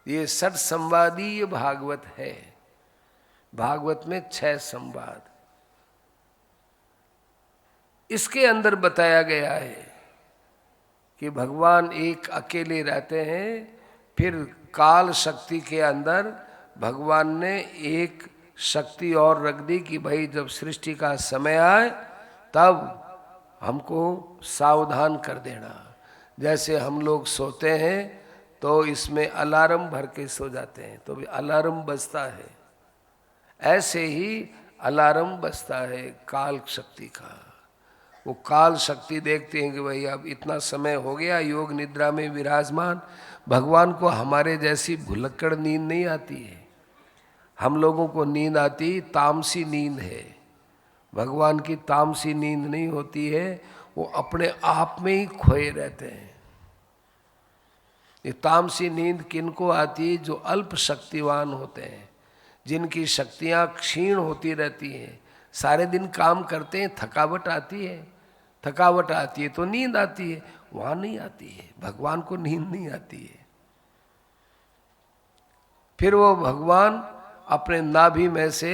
ये षट संवादीय भागवत है। भागवत में 6 संवाद इसके अंदर बताया गया है कि भगवान एक अकेले रहते हैं। फिर काल शक्ति के अंदर भगवान ने एक शक्ति और रख दी कि भाई जब सृष्टि का समय आए तब हमको सावधान कर देना। जैसे हम लोग सोते हैं तो इसमें अलार्म भर के सो जाते हैं तो भी अलार्म बजता है, ऐसे ही अलार्म बजता है काल शक्ति का। वो काल शक्ति देखते हैं कि भाई अब इतना समय हो गया, योग निद्रा में विराजमान। भगवान को हमारे जैसी भुलक्कड़ नींद नहीं आती है। हम लोगों को नींद आती तामसी नींद है, भगवान की तामसी नींद नहीं होती है। वो अपने आप में ही खोए रहते हैं। ये तामसी नींद किनको आती है? जो अल्प शक्तिवान होते हैं, जिनकी शक्तियां क्षीण होती रहती हैं, सारे दिन काम करते हैं, थकावट आती है। थकावट आती है तो नींद आती है, वहां नहीं आती है। भगवान को नींद नहीं आती है। फिर वो भगवान अपने नाभि में से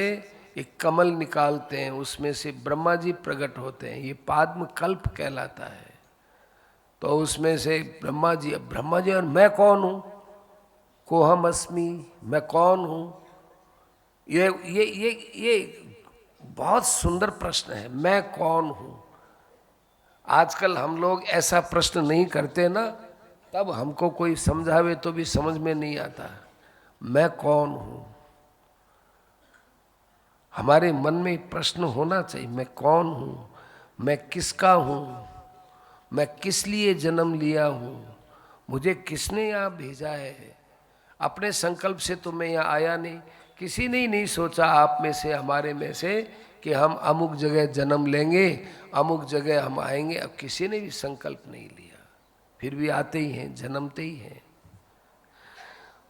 एक कमल निकालते हैं, उसमें से ब्रह्मा जी प्रकट होते हैं। ये पाद्म कल्प कहलाता है। तो उसमें से ब्रह्मा जी और मैं कौन हूं? कोहम अस्मि, मैं कौन हूं? ये बहुत सुंदर प्रश्न है, मैं कौन हूं। आजकल हम लोग ऐसा प्रश्न नहीं करते ना, तब हमको कोई समझावे तो भी समझ में नहीं आता। मैं कौन हूं? हमारे मन में प्रश्न होना चाहिए, मैं कौन हूं, मैं किसका हूं, मैं किस लिए जन्म लिया हूं, मुझे किसने यहाँ भेजा है। अपने संकल्प से तो मैं यहाँ आया नहीं। किसी ने ही नहीं सोचा आप में से, हमारे में से, कि हम अमुक जगह जन्म लेंगे, अमुक जगह हम आएंगे। अब किसी ने भी संकल्प नहीं लिया, फिर भी आते ही हैं, जन्मते ही हैं।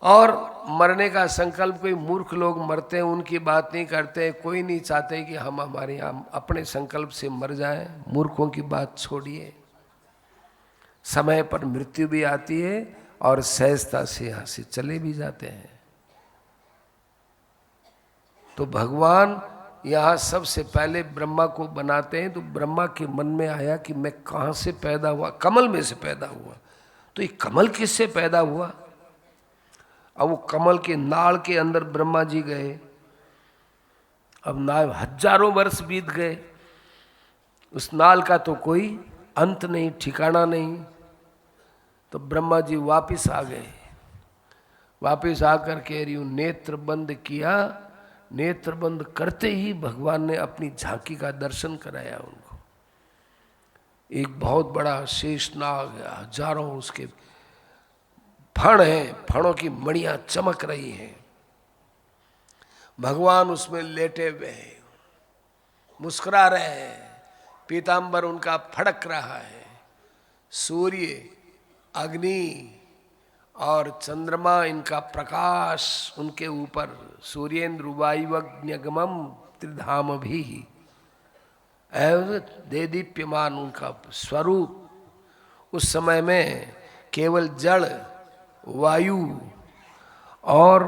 और मरने का संकल्प कोई मूर्ख लोग मरते हैं, उनकी बात नहीं करते। कोई नहीं चाहते कि हम हमारे यहाँ अपने संकल्प से मर जाएं। मूर्खों की बात छोड़िए। समय पर मृत्यु भी आती है और सहजता से यहाँ से चले भी जाते हैं। तो भगवान यहाँ सबसे पहले ब्रह्मा को बनाते हैं। तो ब्रह्मा के मन में आया कि मैं कहाँ से पैदा हुआ? कमल में से पैदा हुआ। तो ये कमल किससे पैदा हुआ? अब वो कमल के नाड़ के अंदर ब्रह्मा जी गए। अब नाल हजारों वर्ष बीत गए, उस नाल का तो कोई अंत नहीं, ठिकाना नहीं। तो ब्रह्मा जी वापिस आ गए। वापिस आकर के नेत्र बंद किया। नेत्र बंद करते ही भगवान ने अपनी झांकी का दर्शन कराया उनको। एक बहुत बड़ा शेषनाग, हजारों उसके फण हैं, फणों की मणियां चमक रही हैं। भगवान उसमें लेटे हुए हैं, मुस्कुरा रहे हैं, पीतांबर उनका फड़क रहा है। सूर्य, अग्नि और चंद्रमा, इनका प्रकाश उनके ऊपर। सूर्येन्द्र वायुअग्निगमम त्रिधाम भी दे दीप्यमान उनका स्वरूप। उस समय में केवल जड़, वायु और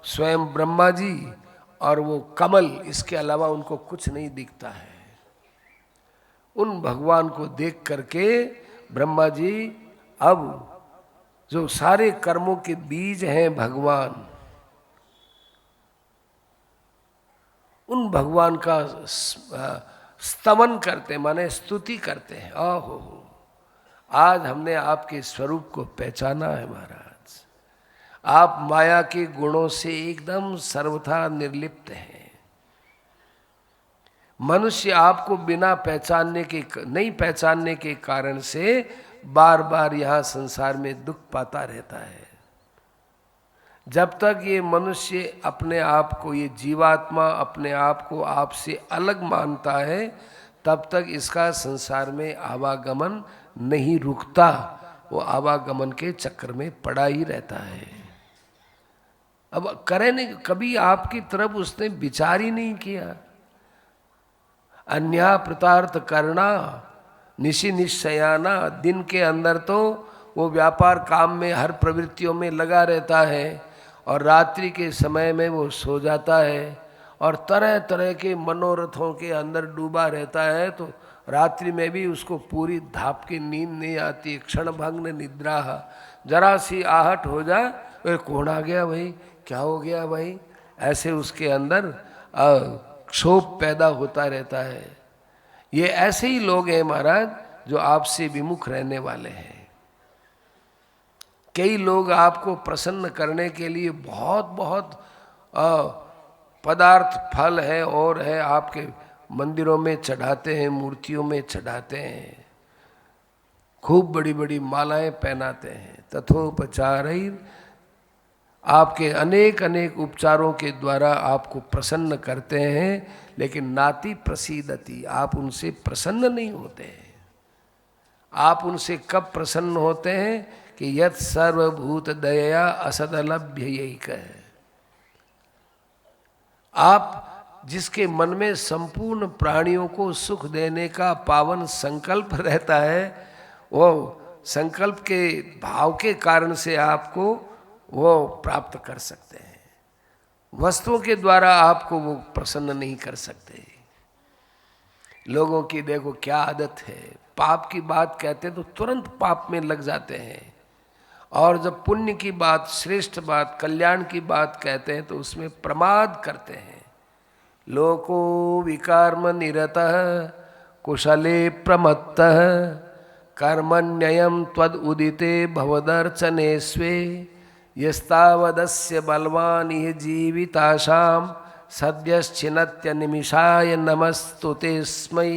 स्वयं ब्रह्मा जी और वो कमल, इसके अलावा उनको कुछ नहीं दिखता है। उन भगवान को देख करके ब्रह्मा जी अब जो सारे कर्मों के बीज हैं भगवान, उन भगवान का स्तवन करते, माने स्तुति करते हैं। ओहो, आज हमने आपके स्वरूप को पहचाना है महाराज। आप माया के गुणों से एकदम सर्वथा निर्लिप्त हैं। मनुष्य आपको बिना पहचानने के, नहीं पहचानने के कारण से बार बार यहाँ संसार में दुख पाता रहता है। जब तक ये मनुष्य अपने आप को, ये जीवात्मा अपने आप को आपसे अलग मानता है, तब तक इसका संसार में आवागमन नहीं रुकता। वो आवागमन के चक्कर में पड़ा ही रहता है। अब करे नहीं, कभी आपकी तरफ उसने विचार ही नहीं किया। अन्या प्रतार्थ करना निशि निशयाना, दिन के अंदर तो वो व्यापार काम में हर प्रवृत्तियों में लगा रहता है और रात्रि के समय में वो सो जाता है और तरह तरह के मनोरथों के अंदर डूबा रहता है, तो रात्रि में भी उसको पूरी धाप की नींद नहीं आती। क्षण भंग निद्रा, जरा सी आहट हो जाए अरे कौन आ गया भाई, क्या हो गया भाई, ऐसे उसके अंदर क्षोभ पैदा होता रहता है। ये ऐसे ही लोग हैं महाराज जो आपसे विमुख रहने वाले हैं। कई लोग आपको प्रसन्न करने के लिए बहुत बहुत पदार्थ फल है और है आपके मंदिरों में चढ़ाते हैं, मूर्तियों में चढ़ाते हैं, खूब बड़ी बड़ी मालाएं पहनाते हैं। तथोपचार आपके अनेक अनेक उपचारों के द्वारा आपको प्रसन्न करते हैं, लेकिन नाति प्रसीदति, आप उनसे प्रसन्न नहीं होते हैं। आप उनसे कब प्रसन्न होते हैं कि यत् सर्वभूत दया असदलभ्य यैक है। आप जिसके मन में संपूर्ण प्राणियों को सुख देने का पावन संकल्प रहता है, वो संकल्प के भाव के कारण से आपको वो प्राप्त कर सकते हैं। वस्तुओं के द्वारा आपको वो प्रसन्न नहीं कर सकते। लोगों की देखो क्या आदत है, पाप की बात कहते हैं तो तुरंत पाप में लग जाते हैं, और जब पुण्य की बात, श्रेष्ठ बात, कल्याण की बात कहते हैं तो उसमें प्रमाद करते हैं। लोको विकर्म निरतः कुशले प्रमत्तः कर्मण्ययम त्वद उदिते भवदर्चने स्वे यस्तावदस्य बलवान यह जीविताशाम सद्यश्चिनत्य निमिषाय नमस्तुते स्मै।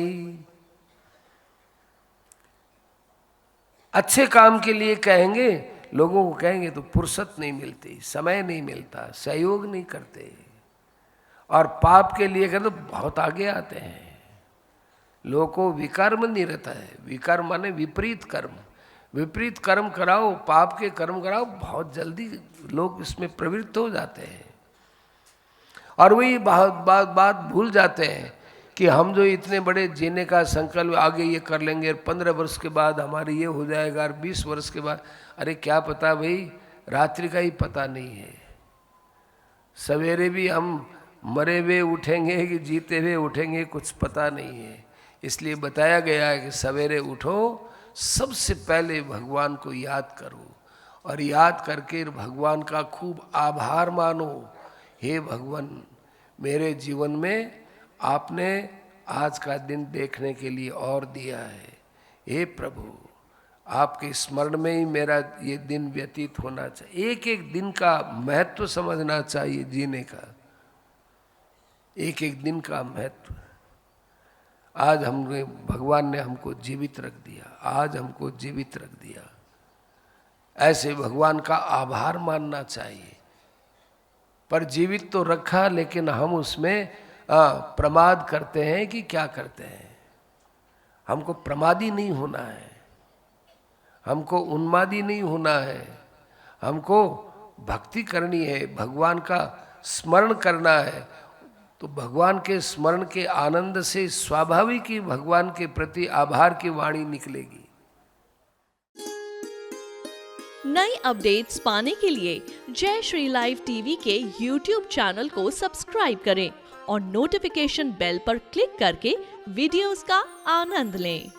अच्छे काम के लिए कहेंगे, लोगों को कहेंगे तो फुर्सत नहीं मिलती, समय नहीं मिलता, सहयोग नहीं करते, और पाप के लिए कहते तो बहुत आगे आते हैं। लोगों विकर्म निरत है, विकर्म माने विपरीत कर्म, विपरीत कर्म कराओ, पाप के कर्म कराओ, बहुत जल्दी लोग इसमें प्रवृत्त हो जाते हैं। और वही बात भूल जाते हैं कि हम जो इतने बड़े जीने का संकल्प आगे ये कर लेंगे, 15 वर्ष के बाद हमारे ये हो जाएगा, और 20 वर्ष के बाद, अरे क्या पता भाई, रात्रि का ही पता नहीं है। सवेरे भी हम मरे हुए उठेंगे कि जीते हुए उठेंगे, कुछ पता नहीं है। इसलिए बताया गया है कि सवेरे उठो, सबसे पहले भगवान को याद करो, और याद करके भगवान का खूब आभार मानो। हे भगवान, मेरे जीवन में आपने आज का दिन देखने के लिए और दिया है। हे प्रभु, आपके स्मरण में ही मेरा ये दिन व्यतीत होना चाहिए। एक एक दिन का महत्व समझना चाहिए जीने का, एक एक दिन का महत्व। आज हमने, भगवान ने हमको जीवित रख दिया, आज हमको जीवित रख दिया, ऐसे भगवान का आभार मानना चाहिए। पर जीवित तो रखा, लेकिन हम उसमें प्रमाद करते हैं कि क्या करते हैं। हमको प्रमादी नहीं होना है, हमको उन्मादी नहीं होना है, हमको भक्ति करनी है, भगवान का स्मरण करना है। तो भगवान के स्मरण के आनंद से स्वाभाविक ही भगवान के प्रति आभार की वाणी निकलेगी। नई अपडेट्स पाने के लिए जय श्री लाइव टीवी के YouTube चैनल को सब्सक्राइब करें और नोटिफिकेशन बेल पर क्लिक करके वीडियोस का आनंद लें।